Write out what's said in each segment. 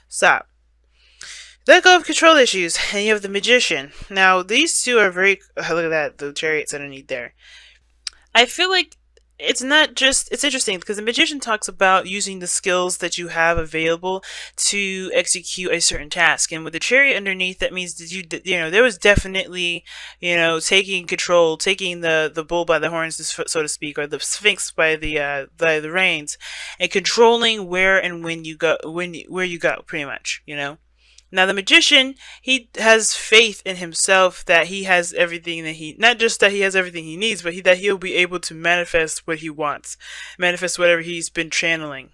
Stop. Let go of control issues, and you have the Magician. Now, these two are very. Look at that, the chariots underneath there. I feel like it's not just. It's interesting because the Magician talks about using the skills that you have available to execute a certain task, and with the chariot underneath, that means that there was definitely, taking control, taking the bull by the horns, so to speak, or the sphinx by the reins, and controlling where and when you go, where you go, pretty much. Now the magician, he has faith in himself that he has everything that not just that he has everything he needs, but that he'll be able to manifest what he wants, manifest whatever he's been channeling.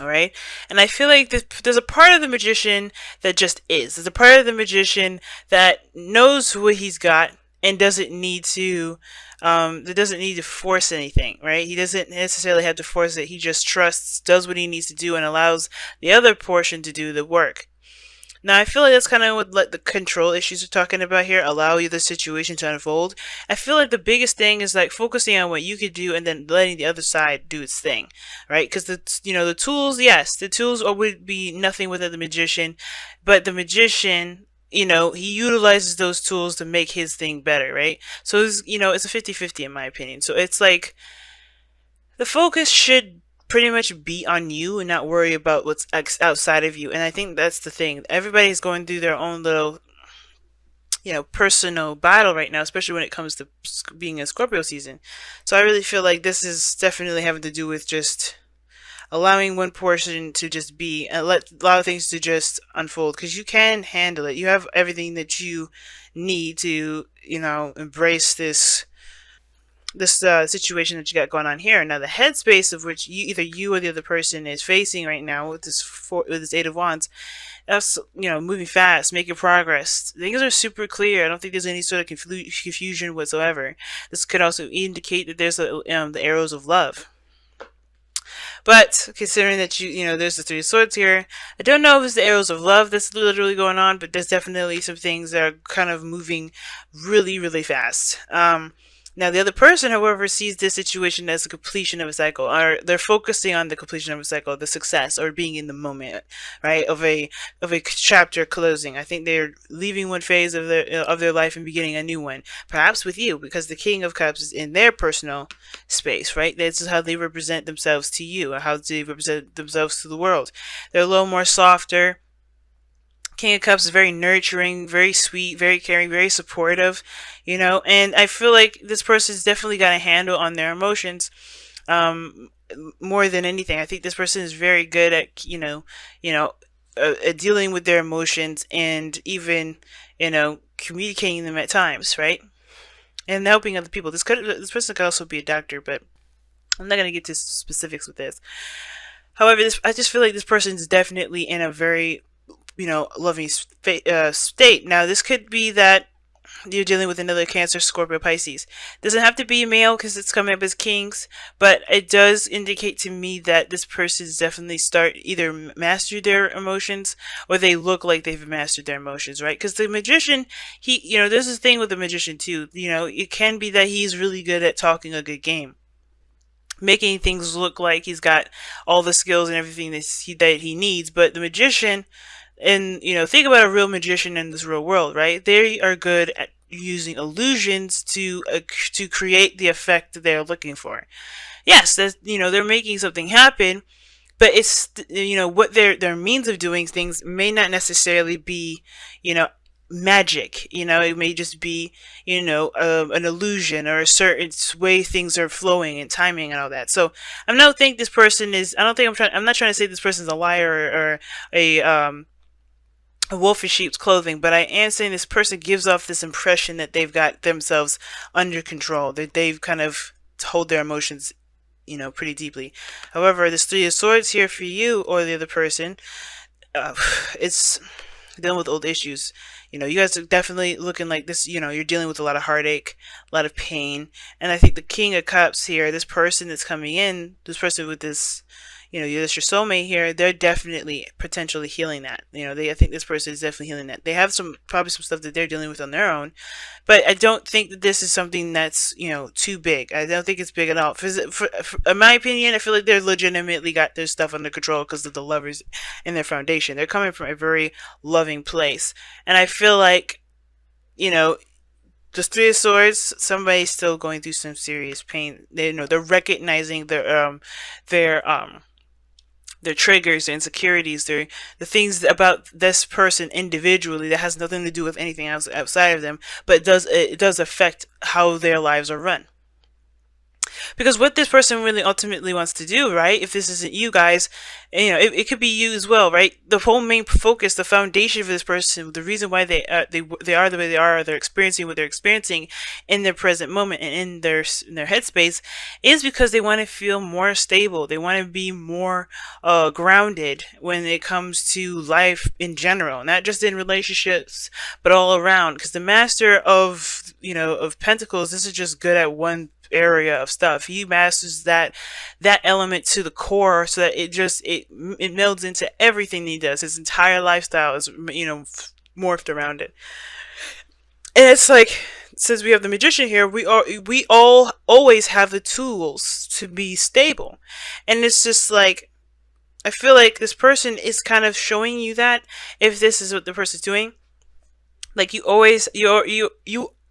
All right, and I feel like there's a part of the magician that just is. There's a part of the magician that knows what he's got and doesn't need to. That doesn't need to force anything, right? He doesn't necessarily have to force it. He just trusts, does what he needs to do, and allows the other portion to do the work. Now, I feel like that's kind of what the control issues we're talking about here allow you the situation to unfold. I feel like the biggest thing is like focusing on what you could do and then letting the other side do its thing, right? Because the tools, yes, the tools would be nothing without the magician, but the magician, he utilizes those tools to make his thing better, right? So it's a 50-50 in my opinion. So it's like the focus should pretty much be on you and not worry about what's outside of you. And I think that's the thing. Everybody's going through their own little, personal battle right now, especially when it comes to being a Scorpio season. So I really feel like this is definitely having to do with just allowing one portion to just be and allow things to just unfold, because you can handle it. You have everything that you need to, embrace this situation that you got going on here. Now, the headspace of which either you or the other person is facing right now with this Eight of Wands, that's moving fast, making progress. Things are super clear. I don't think there's any sort of confusion whatsoever. This could also indicate that there's the arrows of love. But considering that there's the Three of Swords here, I don't know if it's the arrows of love that's literally going on, but there's definitely some things that are kind of moving really, really fast. Now, the other person, however, sees this situation as the completion of a cycle, or they're focusing on the completion of a cycle, the success, or being in the moment, right, of a chapter closing. I think they're leaving one phase of their life and beginning a new one, perhaps with you, because the King of Cups is in their personal space, right? This is how they represent themselves to you, or how they represent themselves to the world. They're a little more softer. King of Cups is very nurturing, very sweet, very caring, very supportive, and I feel like this person's definitely got a handle on their emotions, more than anything. I think this person is very good at, at dealing with their emotions and even, communicating them at times, right? And helping other people. This person could also be a doctor, but I'm not going to get to specifics with this. However, I just feel like this person is definitely in a very loving state. Now, this could be that you're dealing with another Cancer, Scorpio, Pisces. Doesn't have to be a male because it's coming up as kings, but it does indicate to me that this person's definitely either master their emotions, or they look like they've mastered their emotions, right? Because the magician, there's this thing with the magician too. It can be that he's really good at talking a good game, making things look like he's got all the skills and everything that he needs, but the magician. And think about a real magician in this real world, right? They are good at using illusions to create the effect that they're looking for. Yes, they're making something happen, but it's what their means of doing things may not necessarily be magic. It may just be an illusion or a certain way things are flowing and timing and all that. So I don't think this person is. I'm not trying to say this person's a liar or a wolf in sheep's clothing, but I am saying this person gives off this impression that they've got themselves under control, that they've kind of hold their emotions, pretty deeply. However, this Three of Swords here for you or the other person, it's dealing with old issues. You guys are definitely looking like this, you're dealing with a lot of heartache, a lot of pain. And I think the King of Cups here, this person that's coming in, this person with this, that's your soulmate here, they're definitely potentially healing that. I think this person is definitely healing that. They have probably some stuff that they're dealing with on their own, but I don't think that this is something that's, too big. I don't think it's big at all. In my opinion, I feel like they're legitimately got their stuff under control because of the lovers in their foundation. They're coming from a very loving place. And I feel like, the Three of Swords, somebody's still going through some serious pain. They're recognizing their triggers, their insecurities, the things about this person individually that has nothing to do with anything else outside of them, but it does affect how their lives are run. Because what this person really ultimately wants to do, right? If this isn't you guys, it could be you as well, right? The whole main focus, the foundation for this person, the reason why they are the way they are, they're experiencing what they're experiencing in their present moment and in their headspace, is because they want to feel more stable. They want to be more grounded when it comes to life in general, not just in relationships, but all around. Because the Master of Pentacles, this is just good at one area of stuff. He masters that element to the core, so that it melds into everything he does. His entire lifestyle is morphed around it. And it's like, since we have the Magician here, we all always have the tools to be stable. And it's just like, I feel like this person is kind of showing you that, if this is what the person's doing, like, you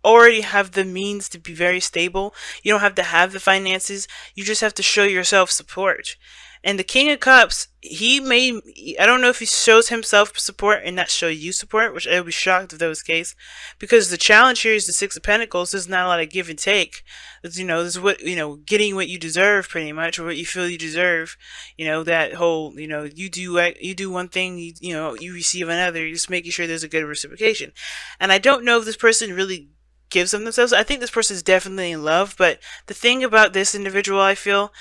already have the means to be very stable. You don't have to have the finances. You just have to show yourself support. And the King of Cups, I don't know if he shows himself support and not show you support, which I would be shocked if that was the case. Because the challenge here is the Six of Pentacles. There's not a lot of give and take. This is what, getting what you deserve, pretty much, or what you feel you deserve. That whole, you do one thing, you receive another. You're just making sure there's a good reciprocation. And I don't know if this person really gives them themselves. I think this person is definitely in love, but the thing about this individual, I feel,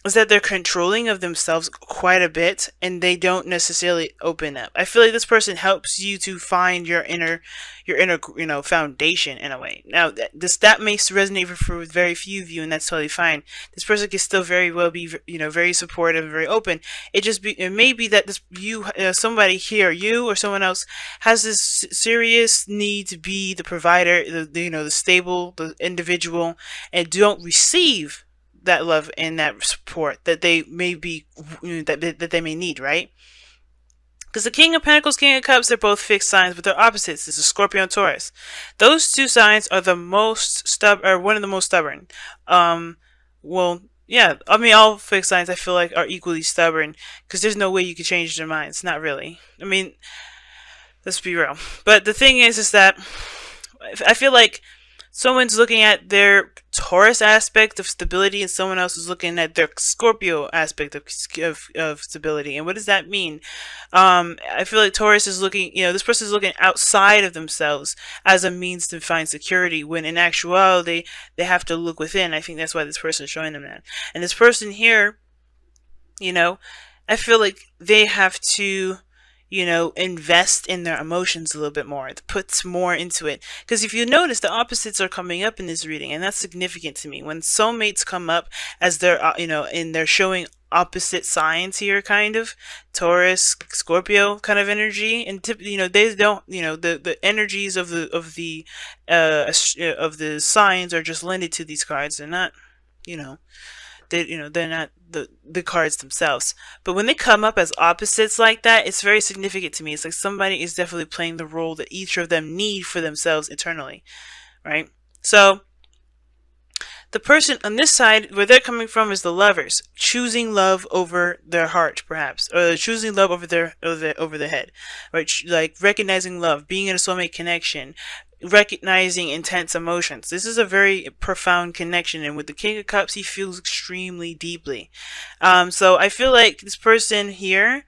is that they're controlling of themselves quite a bit, and they don't necessarily open up. I feel like this person helps you to find your inner foundation in a way. Now, that may resonate for very few of you, and that's totally fine. This person can still very well be, very supportive and very open. It may be that somebody here, you or someone else, has this serious need to be the provider, the stable, the individual, and don't receive that love and that support that they may be, that they may need, right? Because the King of Pentacles, King of Cups, they're both fixed signs, but they're opposites. This is Scorpio and Taurus. Those two signs are one of the most stubborn. Well, yeah, I mean, all fixed signs, I feel like, are equally stubborn, because there's no way you can change their minds. Not really. I mean, let's be real. But the thing is that I feel like someone's looking at their Taurus aspect of stability, and someone else is looking at their Scorpio aspect of stability. And what does that mean? I feel like Taurus is looking, this person is looking outside of themselves as a means to find security, when in actuality, they have to look within. I think that's why this person is showing them that. And this person here, I feel like they have to, invest in their emotions a little bit more, put more into it. Because if you notice, the opposites are coming up in this reading, and that's significant to me. When soulmates come up as they're, and they're showing opposite signs here, kind of Taurus, Scorpio kind of energy, and they don't, the energies of the signs are just lended to these cards. They're not, they're not the cards themselves. But when they come up as opposites like that, it's very significant to me. It's like somebody is definitely playing the role that each of them need for themselves internally, right? So the person on this side, where they're coming from, is the Lovers, choosing love over their heart, perhaps, or choosing love over their head, right? Like recognizing love, being in a soulmate connection, recognizing intense emotions. This is a very profound connection, and with the King of Cups, he feels extremely deeply. So I feel like this person here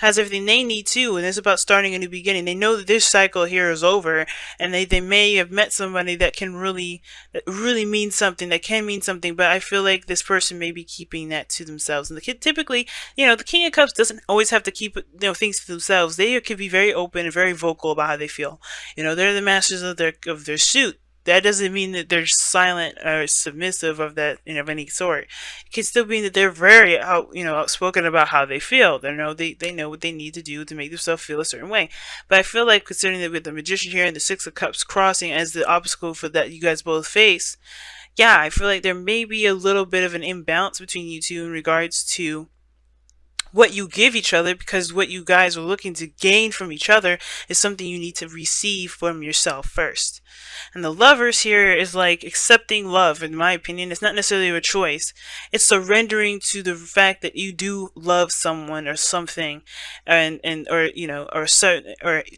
has everything they need too, and it's about starting a new beginning. They know that this cycle here is over, and they may have met somebody that really means something, that can mean something, but I feel like this person may be keeping that to themselves. And typically, the King of Cups doesn't always have to keep things to themselves. They could be very open and very vocal about how they feel. They're the masters of their suit. that doesn't mean that they're silent or submissive of that, of any sort. It can still mean that they're very outspoken about how they feel. They know what they need to do to make themselves feel a certain way. But I feel like, considering that with the Magician here and the Six of Cups crossing as the obstacle for that you guys both face, yeah, I feel like there may be a little bit of an imbalance between you two in regards to what you give each other, because what you guys are looking to gain from each other is something you need to receive from yourself first. And the Lovers here is like accepting love, in my opinion. It's not necessarily a choice. It's surrendering to the fact that you do love someone or something, or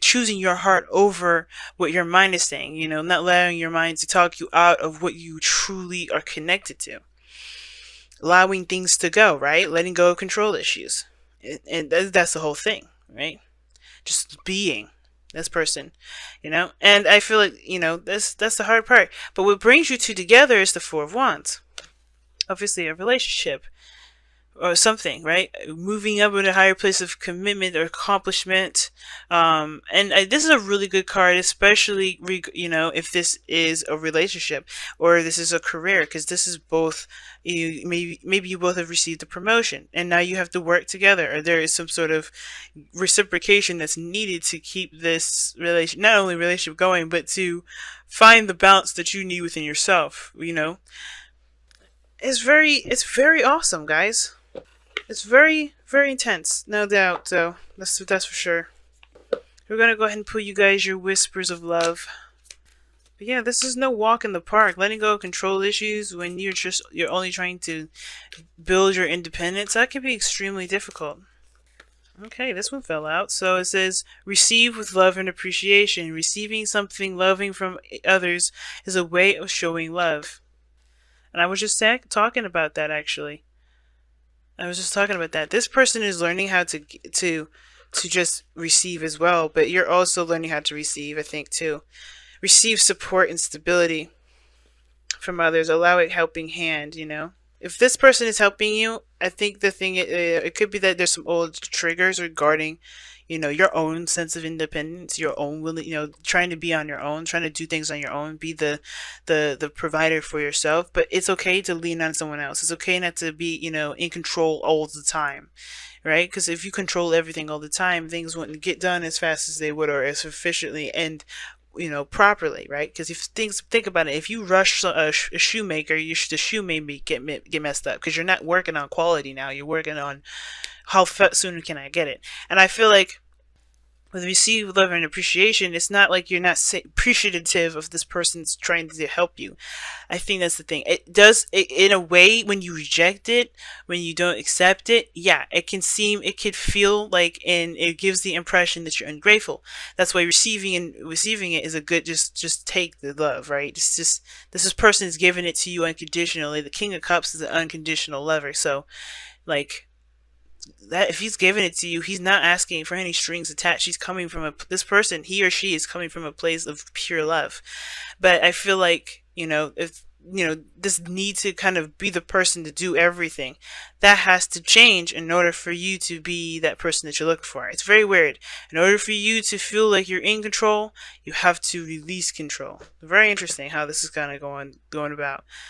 choosing your heart over what your mind is saying, not allowing your mind to talk you out of what you truly are connected to. Allowing things to go, right? Letting go of control issues. And that's the whole thing, right? Just being this person, And I feel like, that's the hard part. But what brings you two together is the Four of Wands. Obviously, a relationship or something, right? Moving up in a higher place of commitment or accomplishment. This is a really good card, especially, if this is a relationship or this is a career, because this is both, maybe you both have received a promotion and now you have to work together, or there is some sort of reciprocation that's needed to keep this not only relationship going, but to find the balance that you need within yourself, It's very awesome, guys. It's very, very intense, no doubt, so that's for sure. We're gonna go ahead and put you guys your whispers of love. But yeah, this is no walk in the park. Letting go of control issues when you're only trying to build your independence, that can be extremely difficult. Okay, this one fell out. So it says, receive with love and appreciation. Receiving something loving from others is a way of showing love. And I was just talking about that, actually. This person is learning how to just receive as well, but you're also learning how to receive, I think, too. Receive support and stability from others. Allow a helping hand, If this person is helping you, I think the thing, it could be that there's some old triggers regarding, your own sense of independence, your own trying to be on your own, trying to do things on your own, be the provider for yourself. But it's okay to lean on someone else. It's okay not to be, in control all the time, right? Because if you control everything all the time, things wouldn't get done as fast as they would, or as efficiently and properly, right? Because think about it, if you rush a shoemaker, the shoe may get messed up, because you're not working on quality now. You're working on how soon can I get it. And I feel like with receive love and appreciation, it's not like you're not appreciative of this person's trying to help you. I think that's the thing. In a way, when you reject it, when you don't accept it, yeah, it could feel like, and it gives the impression that you're ungrateful. That's why receiving it is a good, just take the love, right? This person is giving it to you unconditionally. The King of Cups is an unconditional lover, so like, that if he's giving it to you, he's not asking for any strings attached. He's coming from this person, he or she is coming from a place of pure love. But I feel like, if this need to kind of be the person to do everything, that has to change in order for you to be that person that you're looking for. It's very weird. In order for you to feel like you're in control, you have to release control. Very interesting how this is kind of going about.